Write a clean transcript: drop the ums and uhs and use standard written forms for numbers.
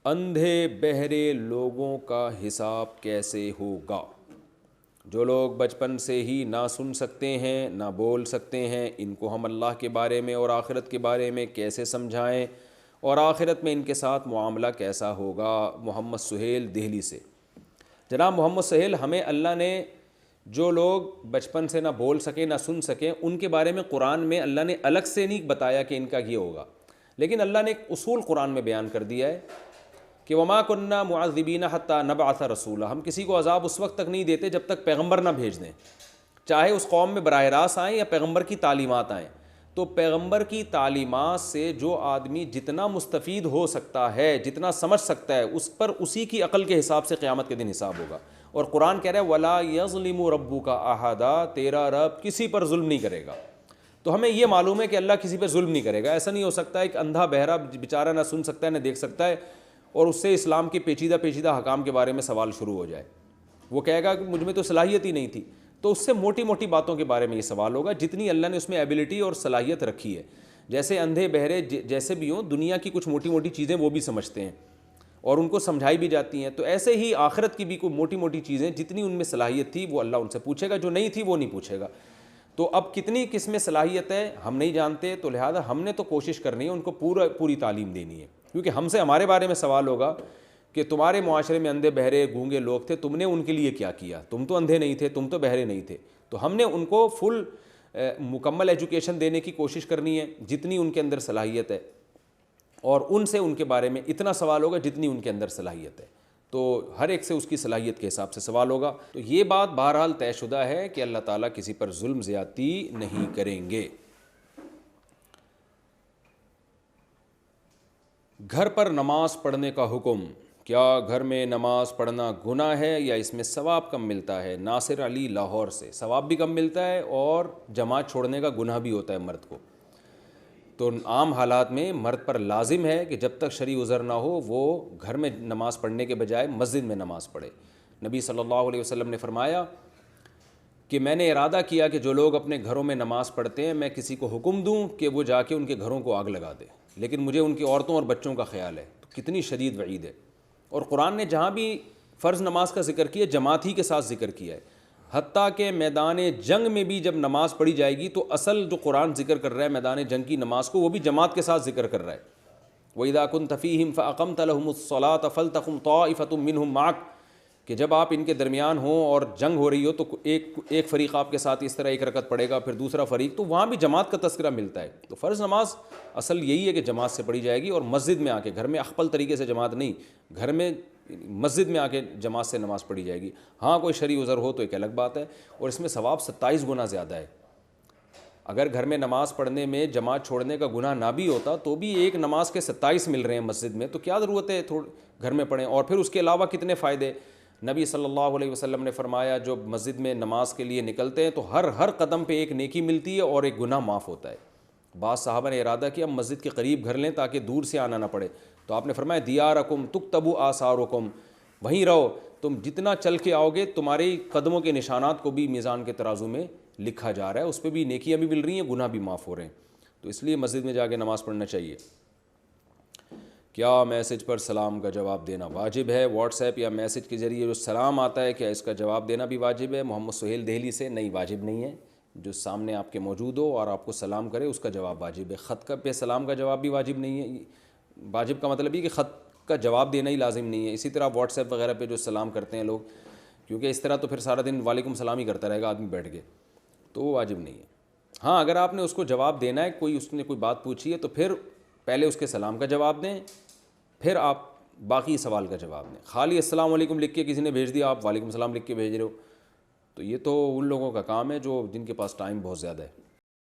اندھے بہرے لوگوں کا حساب کیسے ہوگا؟ جو لوگ بچپن سے ہی نہ سن سکتے ہیں نہ بول سکتے ہیں، ان کو ہم اللہ کے بارے میں اور آخرت کے بارے میں کیسے سمجھائیں، اور آخرت میں ان کے ساتھ معاملہ کیسا ہوگا؟ محمد سہیل دہلی سے۔ جناب محمد سہیل، ہمیں اللہ نے جو لوگ بچپن سے نہ بول سکیں نہ سن سکیں ان کے بارے میں قرآن میں اللہ نے الگ سے نہیں بتایا کہ ان کا یہ ہوگا، لیکن اللہ نے ایک اصول قرآن میں بیان کر دیا ہے کہ وما کننا معذبین حتی نبعث رسولا، ہم کسی کو عذاب اس وقت تک نہیں دیتے جب تک پیغمبر نہ بھیج دیں، چاہے اس قوم میں براہ راست آئیں یا پیغمبر کی تعلیمات آئیں۔ تو پیغمبر کی تعلیمات سے جو آدمی جتنا مستفید ہو سکتا ہے، جتنا سمجھ سکتا ہے، اس پر اسی کی عقل کے حساب سے قیامت کے دن حساب ہوگا۔ اور قرآن کہہ رہا ہے وَلَا يَظْلِمُ رَبُّكَ أَحَدًا، تیرا رب کسی پر ظلم نہیں کرے گا۔ تو ہمیں یہ معلوم ہے کہ اللہ کسی پر ظلم نہیں کرے گا۔ ایسا نہیں ہو سکتا ایک اندھا بہرا بیچارہ نہ سن سکتا ہے نہ دیکھ سکتا ہے اور اس سے اسلام کے پیچیدہ حکام کے بارے میں سوال شروع ہو جائے، وہ کہے گا کہ مجھ میں تو صلاحیت ہی نہیں تھی۔ تو اس سے موٹی موٹی باتوں کے بارے میں یہ سوال ہوگا جتنی اللہ نے اس میں ایبلٹی اور صلاحیت رکھی ہے۔ جیسے اندھے بہرے جیسے بھی ہوں، دنیا کی کچھ موٹی موٹی چیزیں وہ بھی سمجھتے ہیں اور ان کو سمجھائی بھی جاتی ہیں، تو ایسے ہی آخرت کی بھی کوئی موٹی موٹی چیزیں جتنی ان میں صلاحیت تھی وہ اللہ ان سے پوچھے گا، جو نہیں تھی وہ نہیں پوچھے گا۔ تو اب کتنی کس میں صلاحیت ہے ہم نہیں جانتے، تو لہٰذا ہم نے تو کوشش کرنی ہے ان کو پوری تعلیم دینی ہے، کیونکہ ہم سے ہمارے بارے میں سوال ہوگا کہ تمہارے معاشرے میں اندھے بہرے گونگے لوگ تھے، تم نے ان کے لیے کیا کیا؟ تم تو اندھے نہیں تھے، تم تو بہرے نہیں تھے۔ تو ہم نے ان کو فل مکمل ایجوکیشن دینے کی کوشش کرنی ہے جتنی ان کے اندر صلاحیت ہے، اور ان سے ان کے بارے میں اتنا سوال ہوگا جتنی ان کے اندر صلاحیت ہے۔ تو ہر ایک سے اس کی صلاحیت کے حساب سے سوال ہوگا۔ تو یہ بات بہرحال طے شدہ ہے کہ اللہ تعالیٰ کسی پر ظلم زیادتی نہیں کریں گے۔ گھر پر نماز پڑھنے کا حکم، کیا گھر میں نماز پڑھنا گناہ ہے یا اس میں ثواب کم ملتا ہے؟ ناصر علی لاہور سے۔ ثواب بھی کم ملتا ہے اور جماعت چھوڑنے کا گناہ بھی ہوتا ہے مرد کو۔ تو عام حالات میں مرد پر لازم ہے کہ جب تک شرعی عذر نہ ہو وہ گھر میں نماز پڑھنے کے بجائے مسجد میں نماز پڑھے۔ نبی صلی اللہ علیہ وسلم نے فرمایا کہ میں نے ارادہ کیا کہ جو لوگ اپنے گھروں میں نماز پڑھتے ہیں میں کسی کو حکم دوں کہ وہ جا کے ان کے گھروں کو آگ لگا دے، لیکن مجھے ان کی عورتوں اور بچوں کا خیال ہے۔ تو کتنی شدید وعید ہے۔ اور قرآن نے جہاں بھی فرض نماز کا ذکر کیا جماعت ہی کے ساتھ ذکر کیا ہے، حتیٰ کہ میدان جنگ میں بھی جب نماز پڑھی جائے گی تو اصل جو قرآن ذکر کر رہا ہے میدان جنگ کی نماز کو، وہ بھی جماعت کے ساتھ ذکر کر رہا ہے۔ وَإِذَا كُنْتَ فِيهِمْ فَأَقَمْتَ لَهُمُ الصَّلَاةَ فَلْتَقُمْ طَائِفَةٌ مِّنْهُمْ مَعَكَ، کہ جب آپ ان کے درمیان ہوں اور جنگ ہو رہی ہو تو ایک فریق آپ کے ساتھ اس طرح ایک رکعت پڑھے گا، پھر دوسرا فریق، تو وہاں بھی جماعت کا تذکرہ ملتا ہے۔ تو فرض نماز اصل یہی ہے کہ جماعت سے پڑھی جائے گی، اور مسجد میں آ کے، گھر میں اخپل طریقے سے جماعت نہیں، گھر میں مسجد میں آ کے جماعت سے نماز پڑھی جائے گی۔ ہاں کوئی شرعی عذر ہو تو ایک الگ بات ہے، اور اس میں ثواب 27 گنا زیادہ ہے۔ اگر گھر میں نماز پڑھنے میں جماعت چھوڑنے کا گناہ نہ بھی ہوتا تو بھی ایک نماز کے 27 مل رہے ہیں مسجد میں، تو کیا ضرورت ہے گھر میں پڑھیں؟ اور پھر اس کے علاوہ کتنے فائدے۔ نبی صلی اللہ علیہ وسلم نے فرمایا جو مسجد میں نماز کے لیے نکلتے ہیں تو ہر قدم پہ ایک نیکی ملتی ہے اور ایک گناہ معاف ہوتا ہے۔ بعض صحابہ نے ارادہ کیا ہم مسجد کے قریب گھر لیں تاکہ دور سے آنا نہ پڑے، تو آپ نے فرمایا دیارکم تکتب آثارکم، وہیں رہو، تم جتنا چل کے آؤ گے تمہارے قدموں کے نشانات کو بھی میزان کے ترازو میں لکھا جا رہا ہے، اس پہ بھی نیکیاں بھی مل رہی ہیں، گناہ بھی معاف ہو رہے ہیں۔ تو اس لیے مسجد میں جا کے نماز پڑھنا چاہیے۔ کیا میسج پر سلام کا جواب دینا واجب ہے؟ واٹس ایپ یا میسج کے ذریعے جو سلام آتا ہے کیا اس کا جواب دینا بھی واجب ہے؟ محمد سہیل دہلی سے۔ نہیں، واجب نہیں ہے۔ جو سامنے آپ کے موجود ہو اور آپ کو سلام کرے اس کا جواب واجب ہے۔ خط کا پہ سلام کا جواب بھی واجب نہیں ہے۔ واجب کا مطلب یہ کہ خط کا جواب دینا ہی لازم نہیں ہے۔ اسی طرح واٹس ایپ وغیرہ پہ جو سلام کرتے ہیں لوگ، کیونکہ اس طرح تو پھر سارا دن وعلیکم سلام ہی کرتا رہے گا آدمی بیٹھ کے، تو وہ واجب نہیں ہے۔ ہاں اگر آپ نے اس کو جواب دینا ہے، اس نے کوئی بات پوچھی ہے، تو پھر پہلے اس کے سلام کا جواب دیں، پھر آپ باقی سوال کا جواب دیں۔ خالی السلام علیکم لکھ کے کسی نے بھیج دیا، آپ وعلیکم السلام لکھ کے بھیج رہے ہو، تو یہ تو ان لوگوں کا کام ہے جن کے پاس ٹائم بہت زیادہ ہے۔